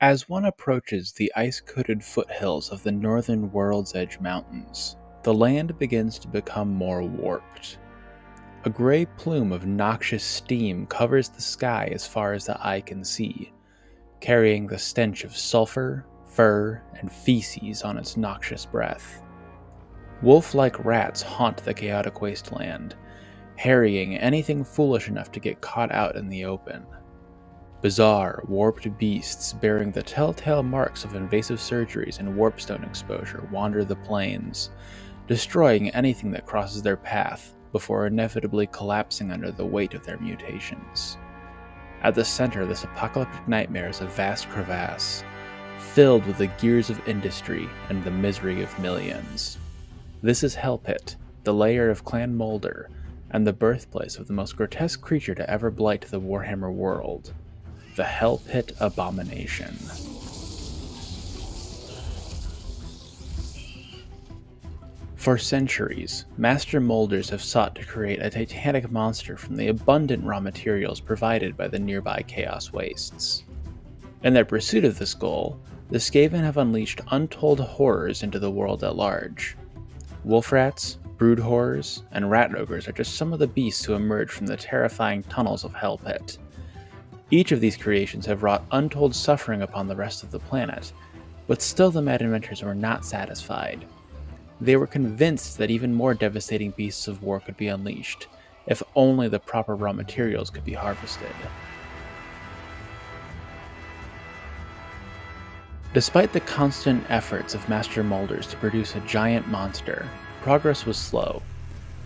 As one approaches the ice-coated foothills of the northern World's Edge Mountains, the land begins to become more warped. A gray plume of noxious steam covers the sky as far as the eye can see, carrying the stench of sulfur, fur, and feces on its noxious breath. Wolf-like rats haunt the chaotic wasteland, harrying anything foolish enough to get caught out in the open. Bizarre, warped beasts bearing the telltale marks of invasive surgeries and warpstone exposure wander the plains, destroying anything that crosses their path before inevitably collapsing under the weight of their mutations. At the center of this apocalyptic nightmare is a vast crevasse, filled with the gears of industry and the misery of millions. This is Hell Pit, the lair of Clan Moulder, and the birthplace of the most grotesque creature to ever blight the Warhammer world, the Hell Pit Abomination. For centuries, master molders have sought to create a titanic monster from the abundant raw materials provided by the nearby Chaos Wastes. In their pursuit of this goal, the Skaven have unleashed untold horrors into the world at large. Wolf rats, brood horrors, and rat ogres are just some of the beasts who emerge from the terrifying tunnels of Hell Pit. Each of these creations have wrought untold suffering upon the rest of the planet, but still the Mad Inventors were not satisfied. They were convinced that even more devastating beasts of war could be unleashed, if only the proper raw materials could be harvested. Despite the constant efforts of master molders to produce a giant monster, progress was slow.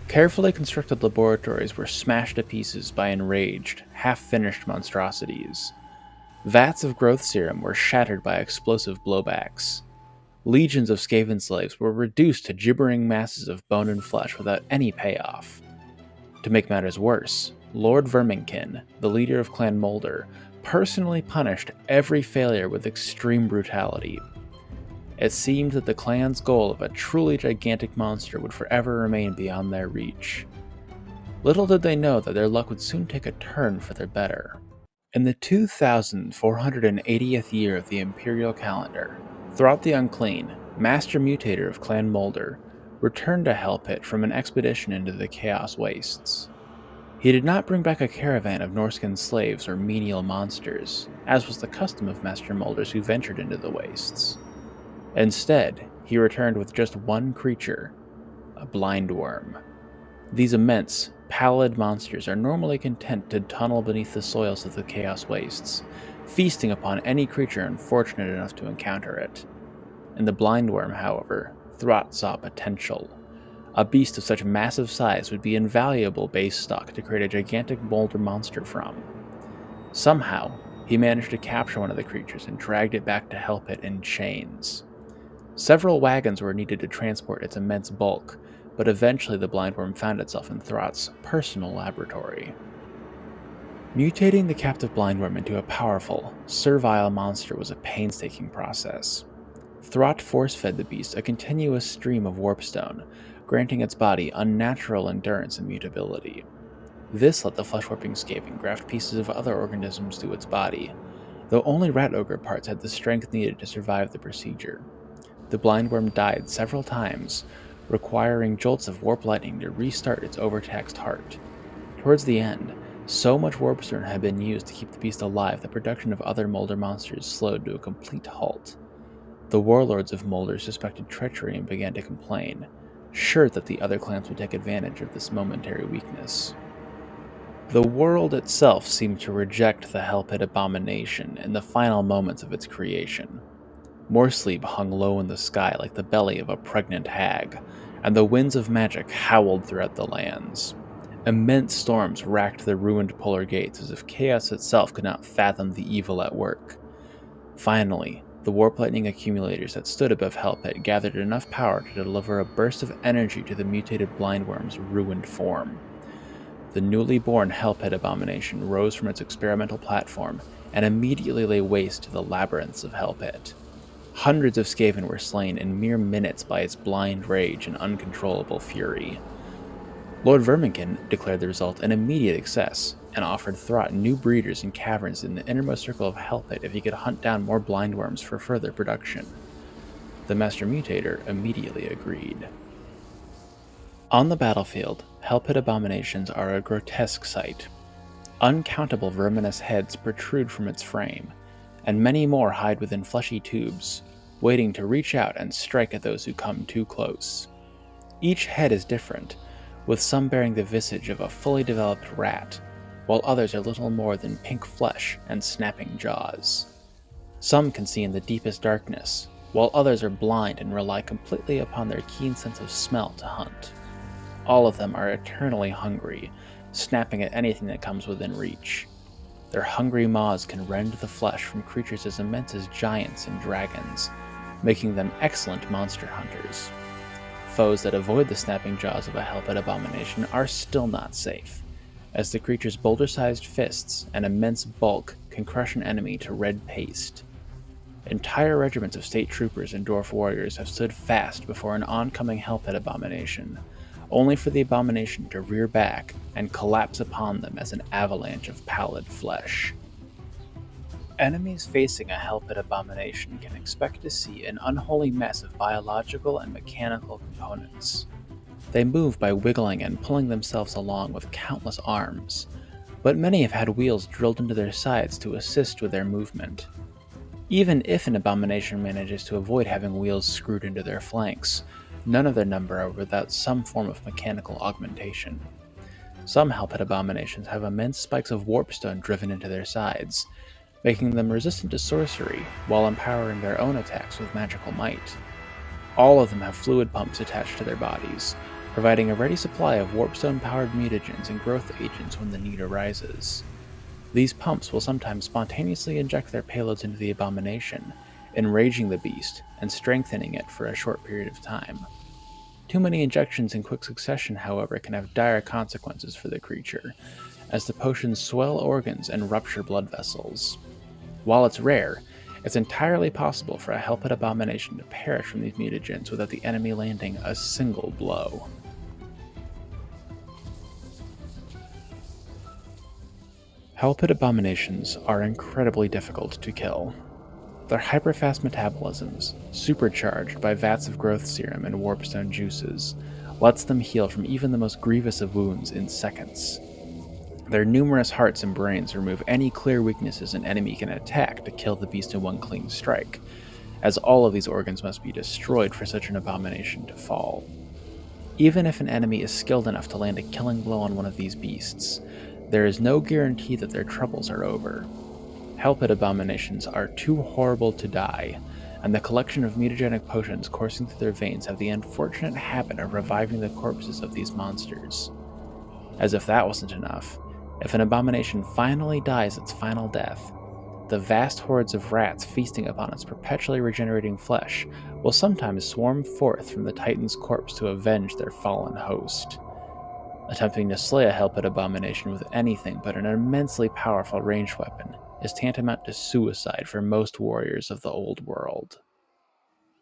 Carefully constructed laboratories were smashed to pieces by enraged, half-finished monstrosities. Vats of growth serum were shattered by explosive blowbacks. Legions of Skaven slaves were reduced to gibbering masses of bone and flesh without any payoff. To make matters worse, Lord Verminkin, the leader of Clan Moulder, personally punished every failure with extreme brutality. It seemed that the clan's goal of a truly gigantic monster would forever remain beyond their reach. Little did they know that their luck would soon take a turn for the better. In the 2480th year of the Imperial calendar, Throt the Unclean, Master Mutator of Clan Moulder, returned to Hell Pit from an expedition into the Chaos Wastes. He did not bring back a caravan of Norskin slaves or menial monsters, as was the custom of Master Molders who ventured into the Wastes. Instead, he returned with just one creature, a blind worm. These immense, pallid monsters are normally content to tunnel beneath the soils of the Chaos Wastes, feasting upon any creature unfortunate enough to encounter it. In the blind worm, however, Throt saw potential. A beast of such massive size would be invaluable base stock to create a gigantic moulder monster from. Somehow, he managed to capture one of the creatures and dragged it back to Hell Pit in chains. Several wagons were needed to transport its immense bulk, but eventually the blindworm found itself in Throt's personal laboratory. Mutating the captive blindworm into a powerful, servile monster was a painstaking process. Throt force-fed the beast a continuous stream of warpstone, granting its body unnatural endurance and mutability. This let the flesh-warping Skaven graft pieces of other organisms to its body, though only rat ogre parts had the strength needed to survive the procedure. The blindworm died several times, requiring jolts of warp lightning to restart its overtaxed heart. Towards the end, so much warpstone had been used to keep the beast alive that production of other Moulder monsters slowed to a complete halt. The warlords of Moulder suspected treachery and began to complain, sure that the other clans would take advantage of this momentary weakness. The world itself seemed to reject the Hell Pit Abomination in the final moments of its creation. Morsleep hung low in the sky like the belly of a pregnant hag, and the winds of magic howled throughout the lands. Immense storms racked the ruined polar gates as if chaos itself could not fathom the evil at work. Finally, the warp lightning accumulators that stood above Hell Pit gathered enough power to deliver a burst of energy to the mutated blindworm's ruined form. The newly born Hell Pit Abomination rose from its experimental platform and immediately lay waste to the labyrinths of Hell Pit. Hundreds of Skaven were slain in mere minutes by its blind rage and uncontrollable fury. Lord Verminkin declared the result an immediate success, and offered Throt new breeders and caverns in the innermost circle of Hell Pit if he could hunt down more blindworms for further production. The Master Mutator immediately agreed. On the battlefield, Hell Pit Abominations are a grotesque sight. Uncountable verminous heads protrude from its frame, and many more hide within fleshy tubes, waiting to reach out and strike at those who come too close. Each head is different, with some bearing the visage of a fully developed rat, while others are little more than pink flesh and snapping jaws. Some can see in the deepest darkness, while others are blind and rely completely upon their keen sense of smell to hunt. All of them are eternally hungry, snapping at anything that comes within reach. Their hungry maws can rend the flesh from creatures as immense as giants and dragons, making them excellent monster hunters. Foes that avoid the snapping jaws of a Hell Pit Abomination are still not safe, as the creature's boulder-sized fists and immense bulk can crush an enemy to red paste. Entire regiments of state troopers and dwarf warriors have stood fast before an oncoming Hell Pit Abomination, only for the abomination to rear back and collapse upon them as an avalanche of pallid flesh. Enemies facing a Hell Pit Abomination can expect to see an unholy mess of biological and mechanical components. They move by wiggling and pulling themselves along with countless arms, but many have had wheels drilled into their sides to assist with their movement. Even if an abomination manages to avoid having wheels screwed into their flanks, none of their number are without some form of mechanical augmentation. Some Hell Pit Abominations have immense spikes of warpstone driven into their sides, making them resistant to sorcery while empowering their own attacks with magical might. All of them have fluid pumps attached to their bodies, providing a ready supply of warpstone-powered mutagens and growth agents when the need arises. These pumps will sometimes spontaneously inject their payloads into the abomination, enraging the beast and strengthening it for a short period of time. Too many injections in quick succession, however, can have dire consequences for the creature, as the potions swell organs and rupture blood vessels. While it's rare, it's entirely possible for a Hell Pit Abomination to perish from these mutagens without the enemy landing a single blow. Hell Pit Abominations are incredibly difficult to kill. Their hyperfast metabolisms, supercharged by vats of growth serum and warpstone juices, lets them heal from even the most grievous of wounds in seconds. Their numerous hearts and brains remove any clear weaknesses an enemy can attack to kill the beast in one clean strike, as all of these organs must be destroyed for such an abomination to fall. Even if an enemy is skilled enough to land a killing blow on one of these beasts, there is no guarantee that their troubles are over. Hell Pit Abominations are too horrible to die, and the collection of mutagenic potions coursing through their veins have the unfortunate habit of reviving the corpses of these monsters. As if that wasn't enough, if an abomination finally dies its final death, the vast hordes of rats feasting upon its perpetually regenerating flesh will sometimes swarm forth from the Titan's corpse to avenge their fallen host. Attempting to slay a Hell Pit Abomination with anything but an immensely powerful ranged weapon is tantamount to suicide for most warriors of the old world.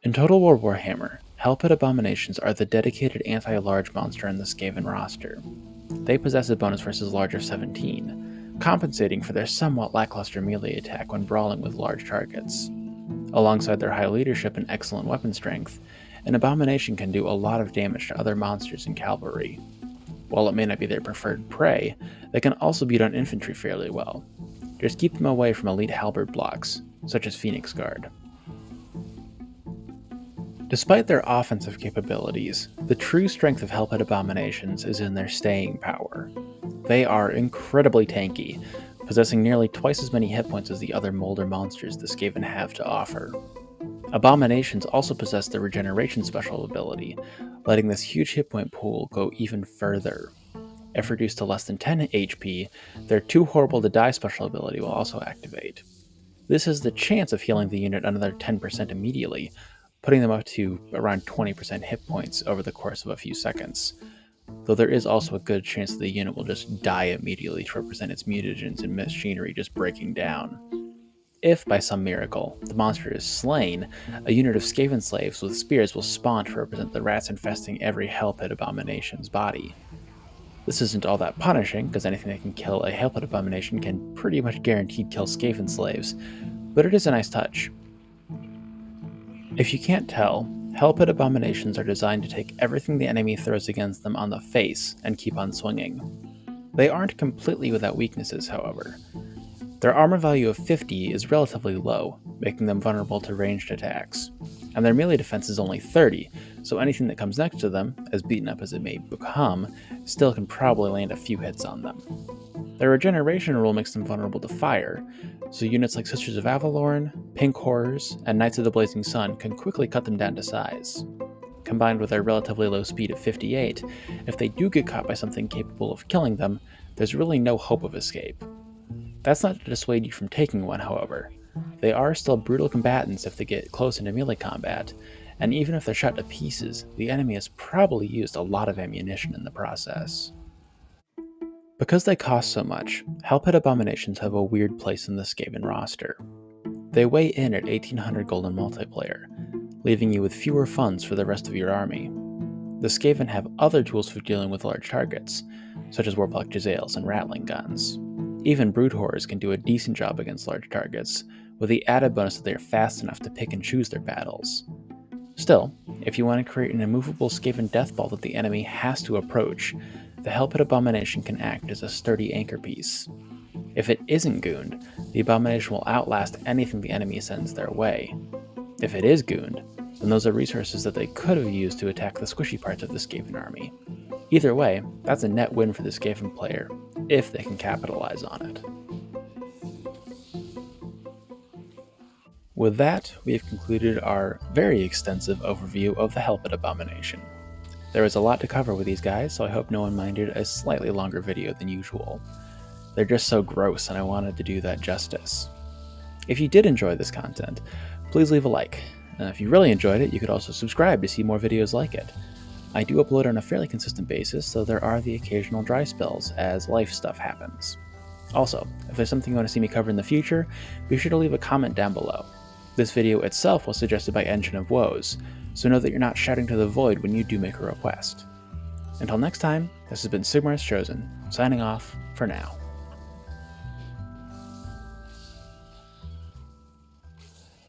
In Total War Warhammer, Hell Pit Abominations are the dedicated anti-large monster in the Skaven roster. They possess a bonus versus large of 17, compensating for their somewhat lackluster melee attack when brawling with large targets. Alongside their high leadership and excellent weapon strength, an abomination can do a lot of damage to other monsters and cavalry. While it may not be their preferred prey, they can also beat on infantry fairly well. Just keep them away from elite halberd blocks, such as Phoenix Guard. Despite their offensive capabilities, the true strength of Hell Pit Abominations is in their staying power. They are incredibly tanky, possessing nearly twice as many hit points as the other Molder monsters the Skaven have to offer. Abominations also possess the regeneration special ability, letting this huge hit point pool go even further. If reduced to less than 10 HP, their Too Horrible to Die special ability will also activate. This has the chance of healing the unit another 10% immediately, putting them up to around 20% hit points over the course of a few seconds, though there is also a good chance that the unit will just die immediately to represent its mutagens and machinery just breaking down. If, by some miracle, the monster is slain, a unit of Skaven slaves with spears will spawn to represent the rats infesting every Hell Pit Abomination's body. This isn't all that punishing, because anything that can kill a Hell Pit Abomination can pretty much guaranteed kill Skaven slaves, but it is a nice touch. If you can't tell, Hell Pit Abominations are designed to take everything the enemy throws against them on the face and keep on swinging. They aren't completely without weaknesses, however. Their armor value of 50 is relatively low, making them vulnerable to ranged attacks, and their melee defense is only 30, so anything that comes next to them, as beaten up as it may become, still can probably land a few hits on them. Their regeneration rule makes them vulnerable to fire, so units like Sisters of Avalorn, Pink Horrors, and Knights of the Blazing Sun can quickly cut them down to size. Combined with their relatively low speed of 58, if they do get caught by something capable of killing them, there's really no hope of escape. That's not to dissuade you from taking one, however. They are still brutal combatants if they get close into melee combat, and even if they're shot to pieces, the enemy has probably used a lot of ammunition in the process. Because they cost so much, Hell Pit Abominations have a weird place in the Skaven roster. They weigh in at 1800 gold in multiplayer, leaving you with fewer funds for the rest of your army. The Skaven have other tools for dealing with large targets, such as Warpluck Jezzails and Rattling Guns. Even Brood Horrors can do a decent job against large targets, with the added bonus that they are fast enough to pick and choose their battles. Still, if you want to create an immovable Skaven deathball that the enemy has to approach, the Hell Pit Abomination can act as a sturdy anchor piece. If it isn't gooned, the Abomination will outlast anything the enemy sends their way. If it is gooned, then those are resources that they could have used to attack the squishy parts of the Skaven army. Either way, that's a net win for the Skaven player, if they can capitalize on it. With that, we have concluded our very extensive overview of the Hell Pit Abomination. There is a lot to cover with these guys, so I hope no one minded a slightly longer video than usual. They're just so gross, and I wanted to do that justice. If you did enjoy this content, please leave a like. And if you really enjoyed it, you could also subscribe to see more videos like it. I do upload on a fairly consistent basis, so there are the occasional dry spells as life stuff happens. Also, if there's something you want to see me cover in the future, be sure to leave a comment down below. This video itself was suggested by Engine of Woes, so know that you're not shouting to the void when you do make a request. Until next time, this has been Sigmar's Chosen, signing off for now.